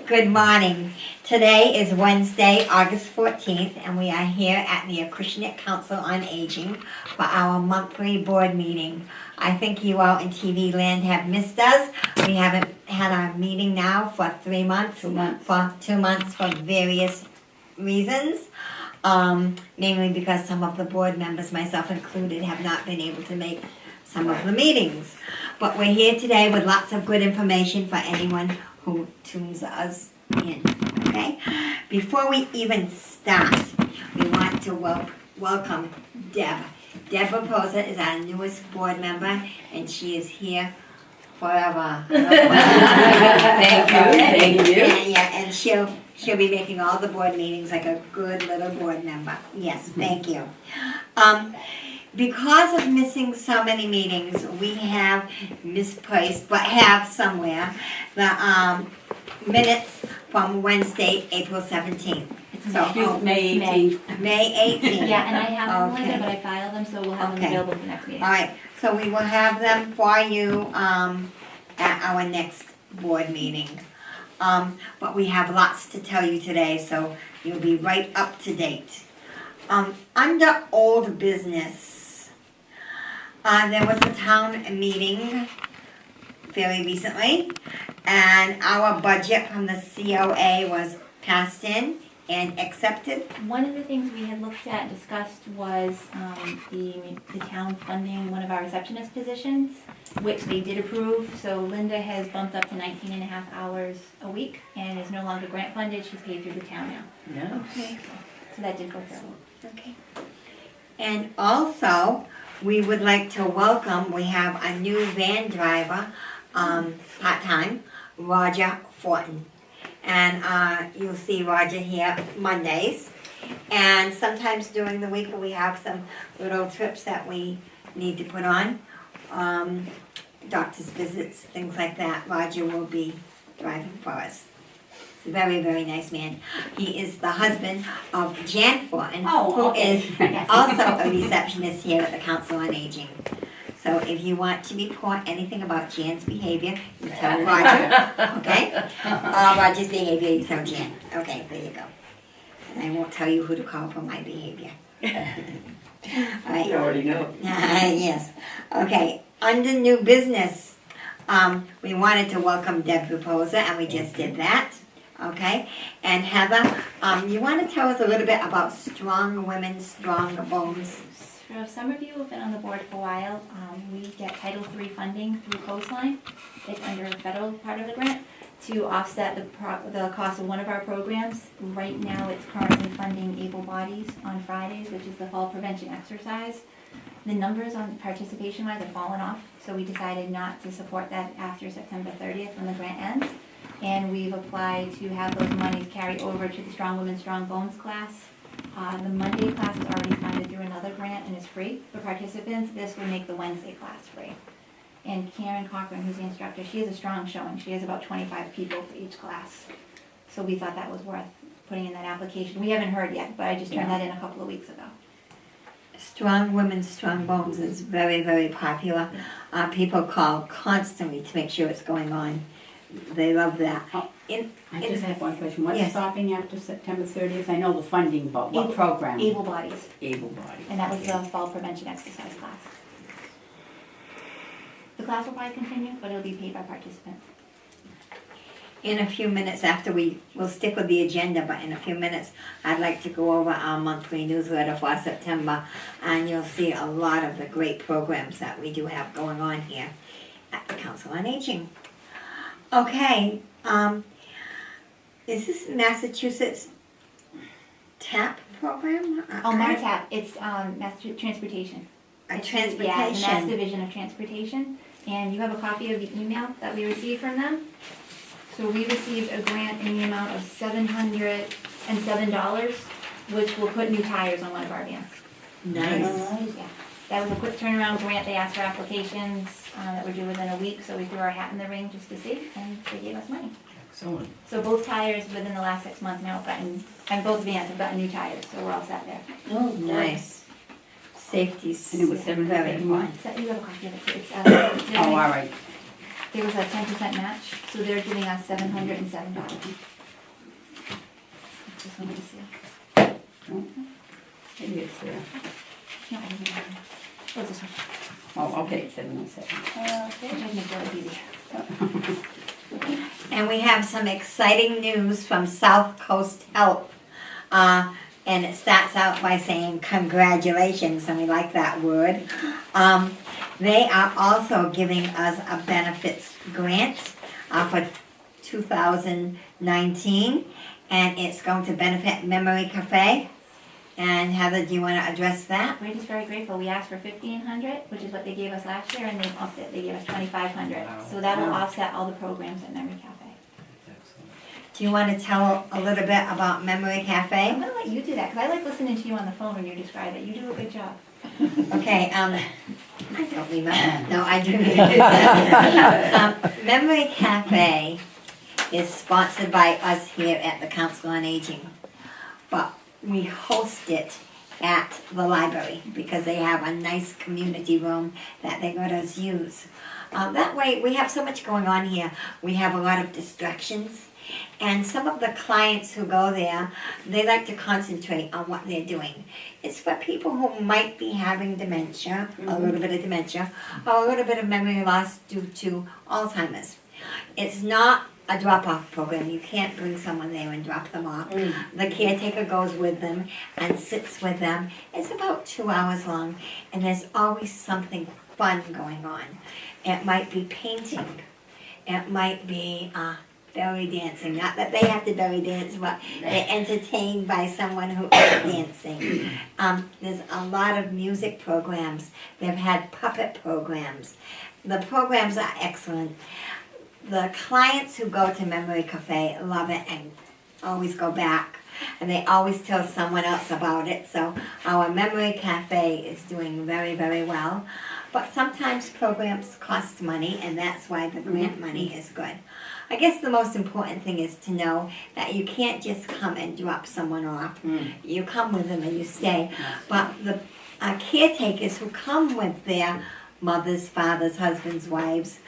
Good morning. Today is Wednesday, August 14th, and we are here at the Acushnet Council on Aging for our monthly board meeting. I think you all in TV land have missed us. We haven't had our meeting now for 3 months. 2 months. For 2 months for various reasons. Namely because some of the board members, myself included, have not been able to make some of the meetings. But we're here today with lots of good information for anyone who tunes us in, okay? Before we even start, we want to welcome Deb. Deb Raposa is our newest board member, and she is here forever. Thank you. And she'll be making all the board meetings like a good little board member. Yes, thank you. Because of missing so many meetings, we have misplaced, but have somewhere, the minutes from Wednesday, April 17th. May 18th. May 18th. Yeah, and I have them Okay. later, but I filed them, so we'll have them Okay. available for next meeting. All right, so we will have them for you at our next board meeting. But we have lots to tell you today, so you'll be right up to date. Under old business, there was a town meeting fairly recently, and our budget from the COA was passed in and accepted. One of the things we had looked at and discussed was the town funding one of our receptionist positions, which they did approve. So Linda has bumped up to 19 and a half hours a week and is no longer grant funded. She's paid through the town now. Yeah. Okay. So that did go through. Okay. And also, we would like to welcome, we have a new van driver, part-time, Roger Fortin. And you'll see Roger here Mondays. And sometimes during the week we have some little trips that we need to put on. Doctor's visits, things like that. Roger will be driving for us. Very, very nice man. He is the husband of Jan Fortin, who is also a receptionist here at the Council on Aging. So if you want to report anything about Jan's behavior, you tell Roger, okay? Roger's behavior, you tell Jan. Okay, there you go. And I won't tell you who to call for my behavior. All right. You already know. Yes. Okay, under new business, we wanted to welcome Deb Raposa, and we just did that. Okay, and Heather, you want to tell us a little bit about Strong Women, Strong Bones? So some of you have been on the board for a while. We get Title III funding through Coastline. It's under the federal part of the grant to offset the cost of one of our programs. Right now, it's currently funding Able Bodies on Fridays, which is the fall prevention exercise. The numbers on participation-wise have fallen off, so we decided not to support that after September 30th when the grant ends. And we've applied to have those monies carry over to the Strong Women, Strong Bones class. The Monday class is already funded through another grant and is free for participants. This will make the Wednesday class free. And Karen Cochran, who's the instructor, she has a strong showing. She has about 25 people for each class. So we thought that was worth putting in that application. We haven't heard yet, but I just turned that in a couple of weeks ago. Strong Women, Strong Bones is very, very popular. People call constantly to make sure it's going on. They love that. I just have one question. What's Yes. stopping after September 30th? I know the funding, but what Able- program? Able Bodies, Able Bodies. and that was the fall prevention exercise class. The class will probably continue, but it'll be paid by participants. In a few minutes after we'll stick with the agenda, but in a few minutes, I'd like to go over our monthly newsletter for September, and you'll see a lot of the great programs that we do have going on here at the Council on Aging. Okay, is this Massachusetts TAP program? Oh, MARTAP, it's Mass Transportation. A Yeah, the Mass transportation. Division of Transportation, and you have a copy of the email that we received from them. So we received a grant in the amount of $707, which will put new tires on one of our vans. Nice. Yeah, that was a quick turnaround grant. They asked for applications that were due within a week, so we threw our hat in the ring just to see, and they gave us money. Excellent. So both tires within the last 6 months now have gotten, and both vans have gotten new tires, so we're all set there. Oh, nice. Safety's And it was very $700 important. So you have a copy of it, too. It's, Oh, all right. there was a 10% match, so they're giving us $707. this one, let me see. Maybe it's there. No, I didn't. What's this one? Oh, okay, 707. I tried to make that easy. And we have some exciting news from South Coast Health. And it starts out by saying congratulations, and we like that word. They are also giving us a benefits grant for 2019, and it's going to benefit Memory Cafe. And Heather, do you want to address that? We're just very grateful. We asked for $1,500, which is what they gave us last year, and they've upped it. They gave us $2,500. So that will offset all the programs at Memory Cafe. Do you want to tell a little bit about Memory I'm Cafe? gonna let you do that, because I like listening to you on the phone when you describe it. You do a good job. Okay, I don't remember. No, I do remember. Memory Cafe is sponsored by us here at the Council on Aging. But we host it at the library because they have a nice community room that they let us use. That way, we have so much going on here. We have a lot of distractions. And some of the clients who go there, they like to concentrate on what they're doing. It's for people who might be having dementia, a little bit of dementia, or a little bit of memory loss due to Alzheimer's. It's not a drop-off program. You can't bring someone there and drop them off. The caretaker goes with them and sits with them. It's about 2 hours long, and there's always something fun going on. It might be painting. It might be belly dancing. Not that they have to belly dance, but they're entertained by someone who is dancing. There's a lot of music programs. They've had puppet programs. The programs are excellent. The clients who go to Memory Cafe love it and always go back. And they always tell someone else about it. So our Memory Cafe is doing very, very well. But sometimes programs cost money, and that's why the grant money is good. I guess the most important thing is to know that you can't just come and drop someone off. You come with them and you stay. But the caretakers who come with their mothers, fathers, husbands, wives,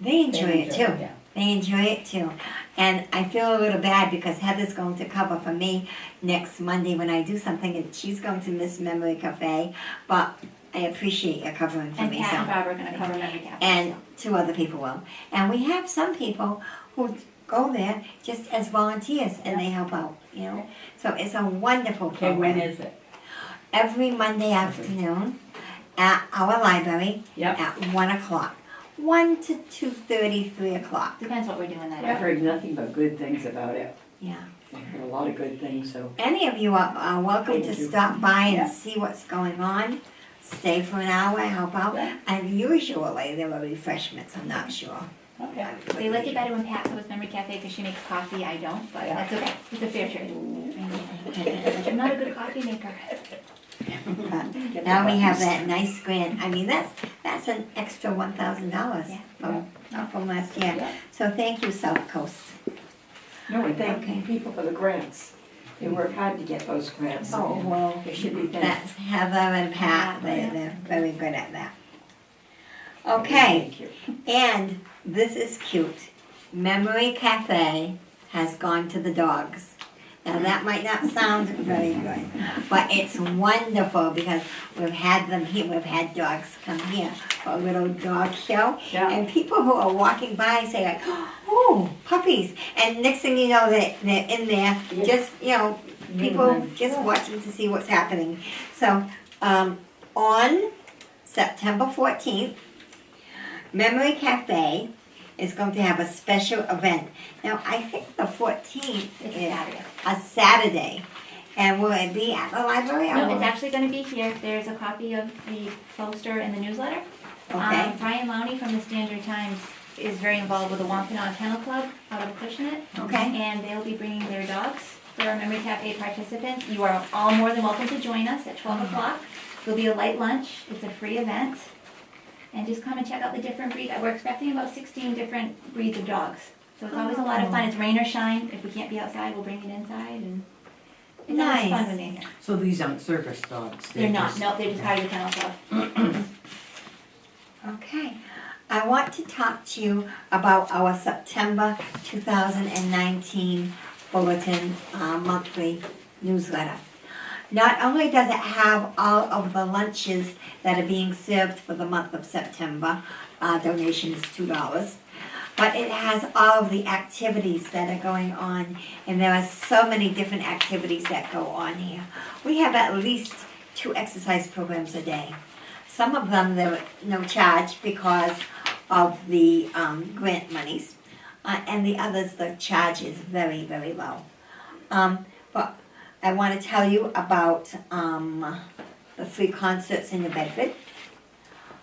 they enjoy it too. Yeah. They enjoy it too. And I feel a little bad because Heather's going to cover for me next Monday when I do something, and she's going to miss Memory Cafe. But I appreciate you covering for And me. Pat and So. Bob are gonna cover Memory Cafe. And 2 other people will. And we have some people who go there just as volunteers and they help out, you know. So it's a wonderful Okay, program. when is it? Every Monday afternoon at our library Yep. at 1 o'clock. 1 to 2:30, 3 o'clock. Depends what we're doing that I've day. heard nothing but good things about it. Yeah. I've heard a lot of good things, so. Any of you are welcome to Thank you. stop by and Yeah. see what's going on. Stay for an hour, help out. Yeah. And usually there are refreshments, I'm not sure. Okay. They like it better when Pat goes Memory Cafe because she makes coffee, I don't, but Yeah. that's okay. It's a fair trade. I'm not a good coffee maker. But now we have that nice grant. I mean, that's an extra $1,000 from last year. Yeah. So thank you, South Coast. No, and thank Okay. people for the grants. They work hard to get those grants. Oh, well, They should be thanked. that's Heather and Pat. They're very good at that. Okay, Thank you. and this is cute. Memory Cafe has gone to the dogs. Now that might not sound very good, but it's wonderful because we've had them here, we've had dogs come here for a little dog show. Yeah. And people who are walking by say like, oh, puppies. And next thing you know, they're in there, Yeah. just, you know, people just watching to see what's happening. So, on September 14th, Memory Cafe is going to have a special event. Now, I think the 14th It's is Saturday. a Saturday. And will it be at the library? or No, will- it's actually gonna be here. There's a copy of the poster in the newsletter. Okay, Brian Lowney from the Standard Times is very involved with the Wampanoag Kennel Club out of Acushnet. okay. And they'll be bringing their dogs for our Memory Cafe participants. You are all more than welcome to join us at 12 o'clock. There'll be a light lunch. It's a free event. And just come and check out the different breeds. We're expecting about 16 different breeds of dogs. So it's always a lot of fun. It's rain or shine. If we can't be outside, we'll bring it inside. And it's always fun Nice. when they're here. So these aren't service dogs? They're not. just- No, they're just part of the kennel club. Okay. I want to talk to you about our September 2019 bulletin, monthly newsletter. Not only does it have all of the lunches that are being served for the month of September, donation is $2, but it has all of the activities that are going on, and there are so many different activities that go on here. We have at least 2 exercise programs a day. Some of them, they're no charge because of the grant monies, and the others, the charge is very, very low. But I want to tell you about the 3 concerts in New Bedford,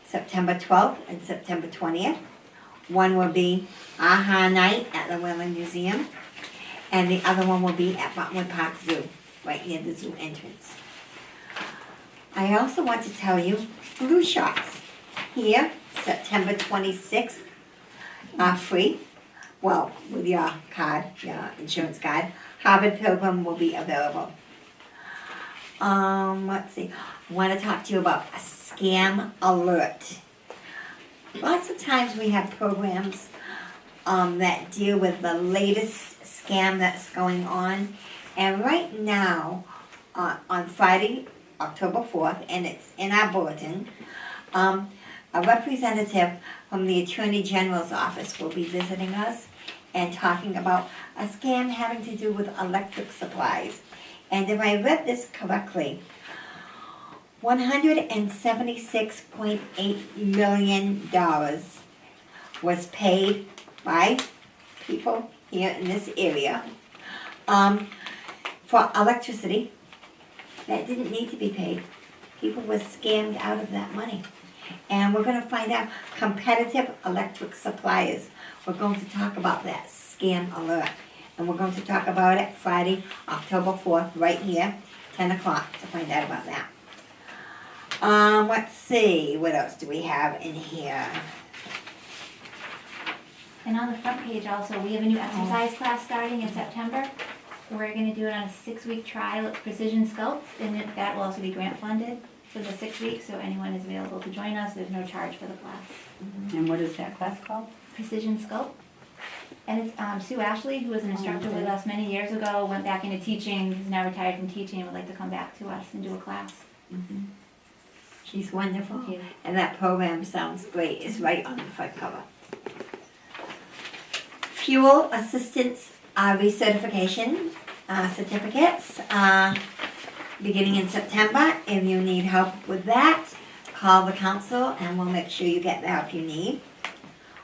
September 12th and September 20th. One will be Aha Night at the Whalen Museum, and the other one will be at Botwood Park Zoo, right near the zoo entrance. I also want to tell you flu shots. Here, September 26th, are free. Well, with your card, your insurance card. Harvard Pilgrim will be available. Let's see. I want to talk to you about a scam alert. Lots of times we have programs that deal with the latest scam that's going on. And right now, on Friday, October 4th, and it's in our bulletin, a representative from the Attorney General's office will be visiting us and talking about a scam having to do with electric supplies. And if I read this correctly, $176.8 million was paid by people here in this area for electricity that didn't need to be paid. People were scammed out of that money. And we're going to find out competitive electric suppliers. We're going to talk about that scam alert. And we're going to talk about it Friday, October 4th, right here, 10 o'clock, to find out about that. Let's see, what else do we have in here? And on the front page also, we have a new exercise class starting in September. We're gonna do it on a 6-week trial at Precision Sculpt, and that will also be grant funded for the 6 weeks, so anyone is available to join us. There's no charge for the class. And what is that class called? Precision Sculpt. And it's Sue Ashley, who was an instructor with us many years ago, went back into teaching, who's now retired from teaching, and would like to come back to us and do a class. Mm-hmm. She's wonderful. Thank you. And that program sounds great. It's right on the front cover. Fuel assistance recertification certificates beginning in September. If you need help with that, call the council and we'll make sure you get the help you need.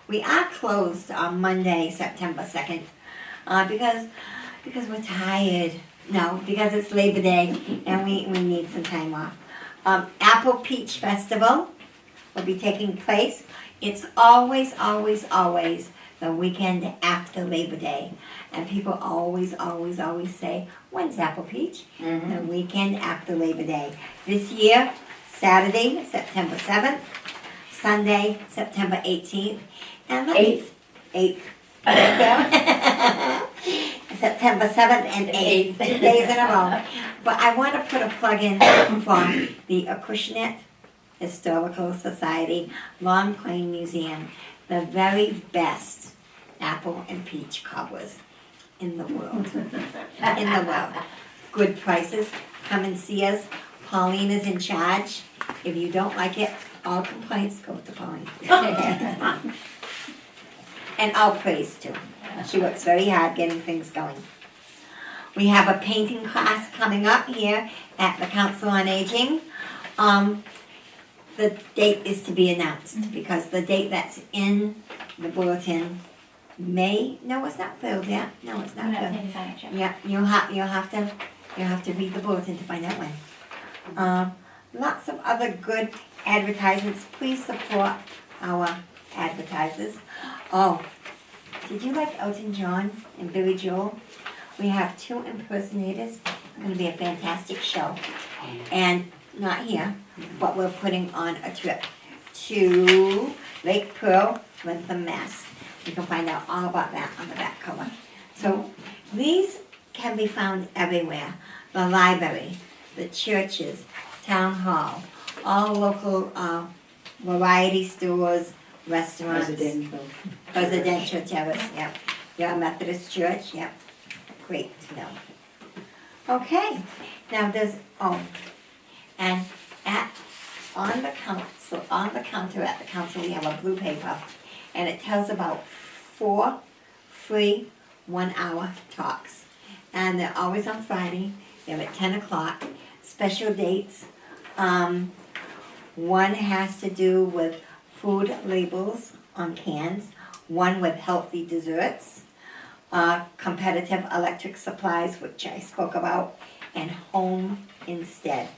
We are closed on Monday, September 2nd, because we're tired. No, because it's Labor Day and we need some time off. Apple Peach Festival will be taking place. It's always the weekend after Labor Day. And people always say, when's Apple Peach? The weekend after Labor Day. This year, Saturday, September 7th, Sunday, September 18th, and the 8th. September 7th and 8th, 2 days in a row. But I want to put a plug in from the Acushnet Historical Society Long Plain Museum, the very best apple and peach cobblers in the world. In the world. Good prices. Come and see us. Pauline is in charge. If you don't like it, all complaints go to Pauline. And all praise too. She works very hard getting things going. We have a painting class coming up here at the Council on Aging. The date is to be announced because the date that's in the bulletin no, it's not filled yet. No, it's not I'm not filled. saying sign it yet. Yeah, you'll have to read the bulletin to find out when. Lots of other good advertisements. Please support our advertisers. Oh, did you like Elton John and Billy Joel? We have 2 impersonators. It's going to be a fantastic show. And not here, but we're putting on a trip to Lake Pearl, Wrentham, Mass. You can find out all about that on the back cover. So these can be found everywhere. The library, the churches, town hall, all local variety stores, restaurants. Presidential Terrace, yep. Your Methodist Church, yep. great to know. Okay, now and on the counter at the council, we have a blue paper, and it tells about 4 free 1-hour talks. And they're always on Friday, they're at 10 o'clock, special dates. One has to do with food labels on cans, one with healthy desserts, competitive electric supplies, which I spoke about, and home instead.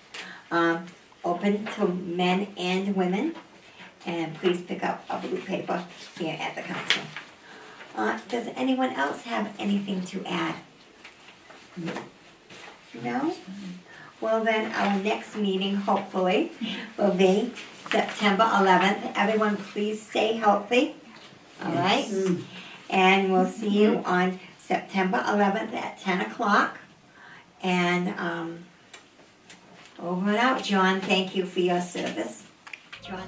Open to men and women, and please pick up a blue paper here at the council. Does anyone else have anything to add? No? Well then, our next meeting hopefully will be September 11th. Everyone please stay healthy, all right? And we'll see you on September 11th at 10 o'clock. And over and out, John, thank you for your service. John.